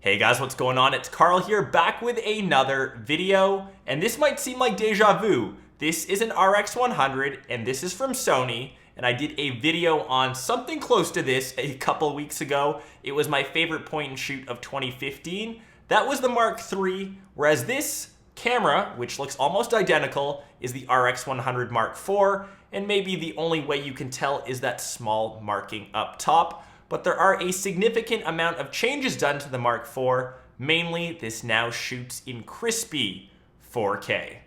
Hey guys, what's going on? It's Carl here, back with another video, and this might seem like deja vu. This is an RX100, and this is from Sony, and I did a video on something close to this a couple weeks ago. It was my favorite point and shoot of 2015. That was the Mark III, whereas this camera, which looks almost identical, is the RX100 Mark IV, and maybe the only way you can tell is that small marking up top. But there are a significant amount of changes done to the Mark IV. Mainly, this now shoots in crispy 4K.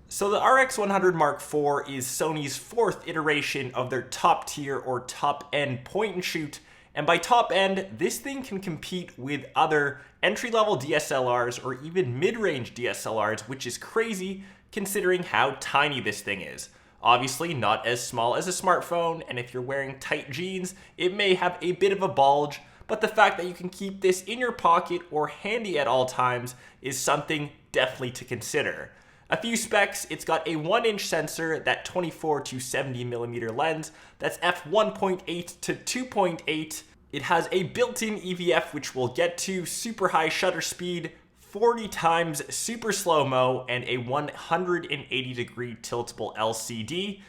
So the RX100 Mark IV is Sony's fourth iteration of their top tier or top end point and shoot. And by top end, this thing can compete with other entry-level DSLRs or even mid-range DSLRs, which is crazy considering how tiny this thing is. Obviously not as small as a smartphone, and if you're wearing tight jeans, it may have a bit of a bulge, but the fact that you can keep this in your pocket or handy at all times is something definitely to consider. A few specs: it's got a 1-inch sensor, that 24 to 70mm lens, that's f1.8 to 2.8. It has a built-in EVF, which we'll get to, super high shutter speed, 40 times super slow-mo, and a 180-degree tiltable LCD.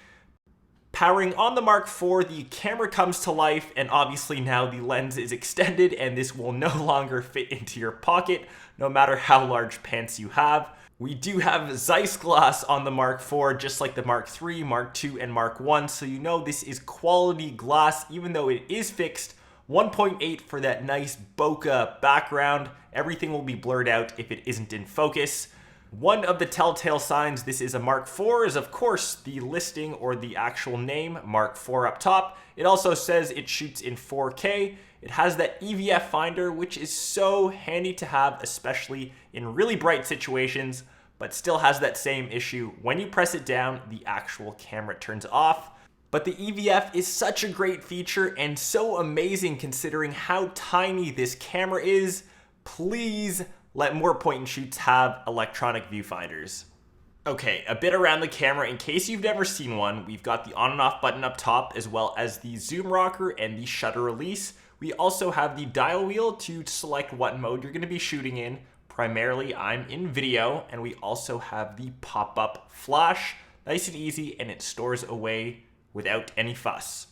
Powering on the Mark IV, the camera comes to life, and obviously now the lens is extended, and this will no longer fit into your pocket, no matter how large pants you have. We do have Zeiss glass on the Mark IV, just like the Mark III, Mark II, and Mark I, so you know this is quality glass, even though it is fixed. 1.8 for that nice bokeh background. Everything will be blurred out if it isn't in focus. One of the telltale signs this is a Mark IV is, of course, the listing or the actual name, Mark IV, up top. It also says it shoots in 4K. It has that EVF finder, which is so handy to have, especially in really bright situations, but still has that same issue. When you press it down, the actual camera turns off. But the EVF is such a great feature and so amazing considering how tiny this camera is. Please let more point and shoots have electronic viewfinders. Okay, a bit around the camera in case you've never seen one. We've got the on and off button up top, as well as the zoom rocker and the shutter release. We also have the dial wheel to select what mode you're going to be shooting in. Primarily, I'm in video, and we also have the pop-up flash. Nice and easy, and it stores away without any fuss.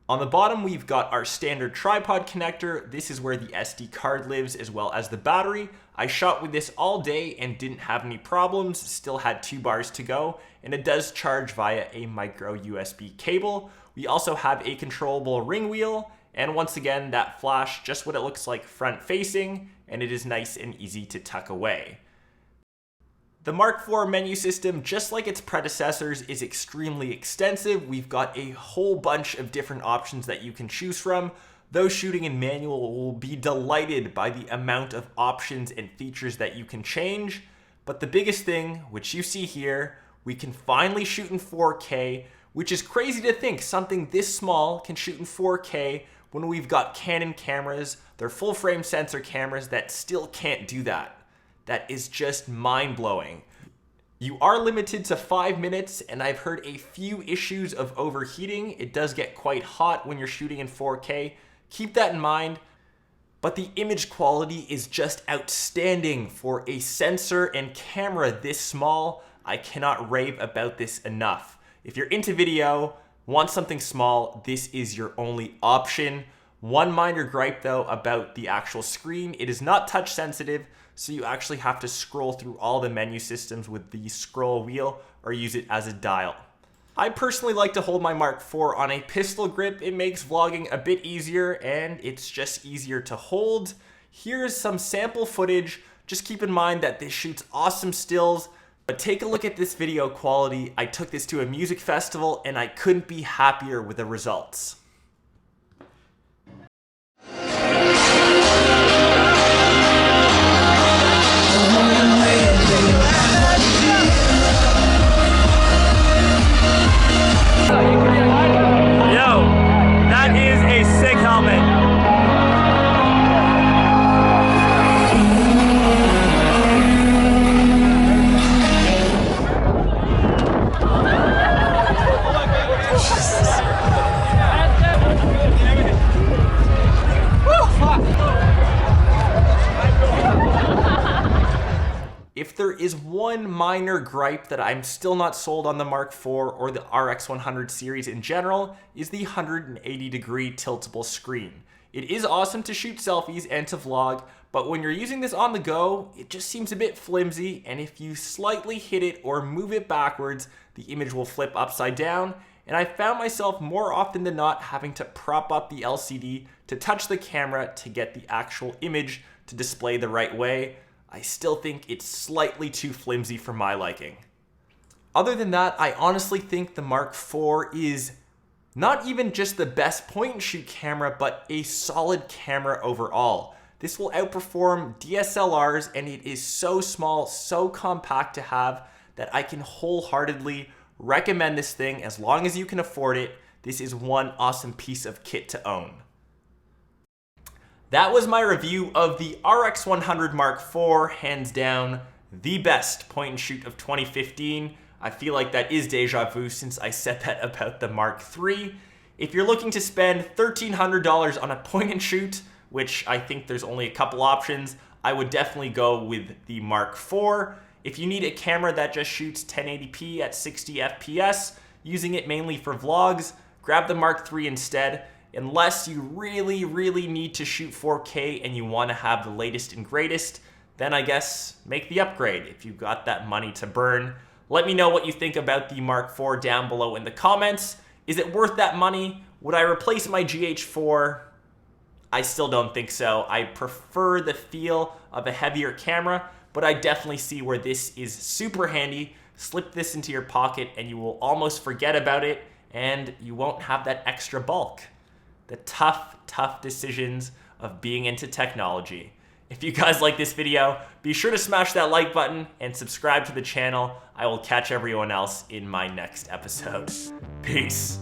On the bottom, we've got our standard tripod connector. This is where the SD card lives, as well as the battery. I shot with this all day and didn't have any problems, still had 2 bars to go, and it does charge via a micro USB cable. We also have a controllable ring wheel, and once again, that flash, just what it looks like front facing, and it is nice and easy to tuck away. The Mark IV menu system, just like its predecessors, is extremely extensive. We've got a whole bunch of different options that you can choose from. Those shooting in manual will be delighted by the amount of options and features that you can change. But the biggest thing, which you see here, we can finally shoot in 4K, which is crazy to think something this small can shoot in 4K when we've got Canon cameras, their full frame sensor cameras, that still can't do that. That is just mind-blowing. You are limited to 5 minutes, and I've heard a few issues of overheating. It does get quite hot when you're shooting in 4K. Keep that in mind. But the image quality is just outstanding for a sensor and camera this small. I cannot rave about this enough. If you're into video, want something small, this is your only option. One minor gripe though about the actual screen: it is not touch sensitive, so you actually have to scroll through all the menu systems with the scroll wheel or use it as a dial. I personally like to hold my Mark IV on a pistol grip. It makes vlogging a bit easier and it's just easier to hold. Here's some sample footage. Just keep in mind that this shoots awesome stills, but take a look at this video quality. I took this to a music festival and I couldn't be happier with the results. there is one minor gripe that I'm still not sold on the Mark IV or the RX100 series in general, is the 180-degree tiltable screen. It is awesome to shoot selfies and to vlog, but when you're using this on the go, it just seems a bit flimsy, and if you slightly hit it or move it backwards, the image will flip upside down, and I found myself more often than not having to prop up the LCD to touch the camera to get the actual image to display the right way. I still think it's slightly too flimsy for my liking. Other than that, I honestly think the Mark IV is not even just the best point and shoot camera, but a solid camera overall. This will outperform DSLRs, and it is so small, so compact to have that I can wholeheartedly recommend this thing as long as you can afford it. This is one awesome piece of kit to own. That was my review of the RX100 Mark IV, hands down the best point and shoot of 2015. I feel like that is deja vu since I said that about the Mark III. If you're looking to spend $1,300 on a point and shoot, which I think there's only a couple options, I would definitely go with the Mark IV. If you need a camera that just shoots 1080p at 60 FPS, using it mainly for vlogs, grab the Mark III instead. Unless you really need to shoot 4K and you want to have the latest and greatest, then I guess make the upgrade if you've got that money to burn. Let me know what you think about the Mark IV down below in the comments. Is it worth that money? Would I replace my GH4? I still don't think so. I prefer the feel of a heavier camera, but I definitely see where this is super handy. Slip this into your pocket and you will almost forget about it, and you won't have that extra bulk. The tough decisions of being into technology. If you guys like this video, be sure to smash that like button and subscribe to the channel. I will catch everyone else in my next episode. Peace.